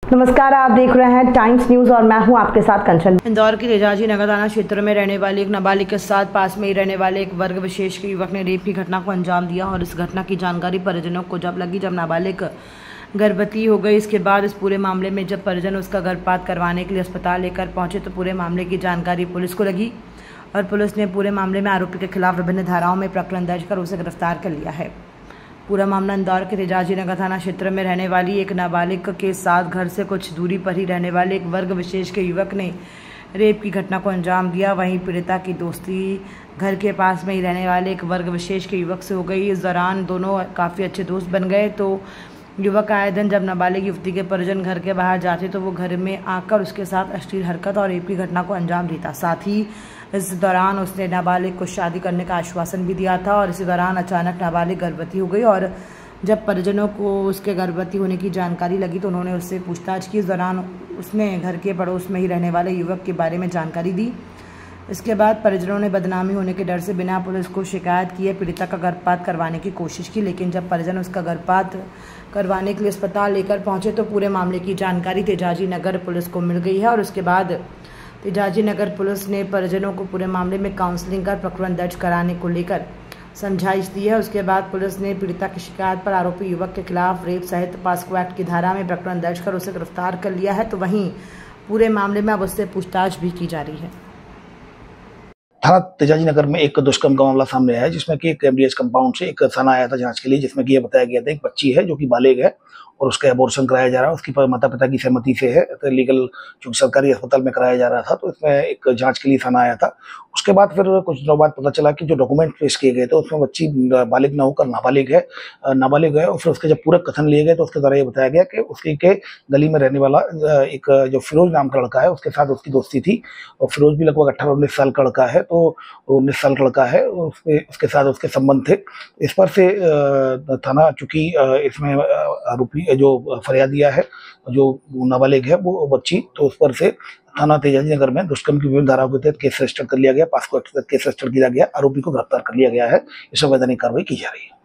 नमस्कार, आप देख रहे हैं टाइम्स न्यूज और मैं हूं आपके साथ कंचन। इंदौर के तेजाजी नगर थाना क्षेत्र में रहने वाली एक नाबालिग के साथ पास में ही रहने वाले एक वर्ग विशेष के युवक ने रेप की घटना को अंजाम दिया और इस घटना की जानकारी परिजनों को जब नाबालिग गर्भवती हो गई। इसके बाद इस पूरे मामले में जब परिजन उसका गर्भपात करवाने के लिए अस्पताल लेकर पहुंचे तो पूरे मामले की जानकारी पुलिस को लगी और पुलिस ने पूरे मामले में आरोपी के खिलाफ विभिन्न धाराओं में प्रकरण दर्ज कर उसे गिरफ्तार कर लिया है। पूरा मामला इंदौर के तेजाजी नगर थाना क्षेत्र में रहने वाली एक नाबालिग के साथ घर से कुछ दूरी पर ही रहने वाले एक वर्ग विशेष के युवक ने रेप की घटना को अंजाम दिया। वहीं पीड़िता की दोस्ती घर के पास में ही रहने वाले एक वर्ग विशेष के युवक से हो गई। इस दौरान दोनों काफ़ी अच्छे दोस्त बन गए। तो युवक आए दिन जब नाबालिग युवती के परिजन घर के बाहर जाते तो वो घर में आकर उसके साथ अश्लील हरकत और रेप की घटना को अंजाम देता। साथ ही इस दौरान उसने नाबालिग को शादी करने का आश्वासन भी दिया था और इसी दौरान अचानक नाबालिग गर्भवती हो गई और जब परिजनों को उसके गर्भवती होने की जानकारी लगी तो उन्होंने उससे पूछताछ की। इस दौरान उसने घर के पड़ोस में ही रहने वाले युवक के बारे में जानकारी दी। इसके बाद परिजनों ने बदनामी होने के डर से बिना पुलिस को शिकायत किए पीड़िता का गर्भपात करवाने की कोशिश की, लेकिन जब परिजन उसका गर्भपात करवाने के लिए अस्पताल लेकर पहुंचे तो पूरे मामले की जानकारी तेजाजी नगर पुलिस को मिल गई है और उसके बाद तेजाजी नगर पुलिस ने परिजनों को पूरे मामले में काउंसलिंग कर प्रकरण दर्ज कराने को लेकर समझाइश दी है। उसके बाद पुलिस ने पीड़िता की शिकायत पर आरोपी युवक के खिलाफ रेप सहित पॉस्को एक्ट की धारा में प्रकरण दर्ज कर उसे गिरफ्तार कर लिया है। तो वहीं पूरे मामले में अब उससे पूछताछ भी की जा रही है। थाना तेजाजी नगर में एक दुष्कर्म का मामला सामने आया है जिसमें कि एक एमडीएच कंपाउंड से एक थाना आया था जांच के लिए, जिसमें कि यह बताया गया था एक बच्ची है जो कि बालिग है और उसका एबॉर्शन कराया जा रहा है। उसकी माता पिता की सहमति से है, तो लीगल चूंकि सरकारी अस्पताल में कराया जा रहा था तो इसमें एक जांच के लिए थाना आया था। उसके बाद फिर कुछ दिनों बाद पता चला कि जो डॉक्यूमेंट पेश किए गए थे उसमें बच्ची बालिग न होकर नाबालिग है और फिर उसके जब पूरे कथन लिए गए तो उसके द्वारा ये बताया गया कि उसकी के गली में रहने वाला एक जो फिरोज नाम का लड़का है उसके साथ उसकी दोस्ती थी और फिरोज भी लगभग 18-19 साल का लड़का है, तो 19 साल का लड़का है और उसके साथ उसके संबंध थे। इस पर से थाना चूंकि इसमें आरोपी जो फरियादिया है जो नाबालिग है वो बच्ची, तो उस पर से थाना तेजाजी नगर में दुष्कर्म की विभिन्न धाराओं के तहत केस रजिस्टर कर लिया गया, पॉस्को एक्ट के तहत केस रजिस्टर किया गया, आरोपी को गिरफ्तार कर लिया गया है। इस संवैधानिक कार्रवाई की जा रही है।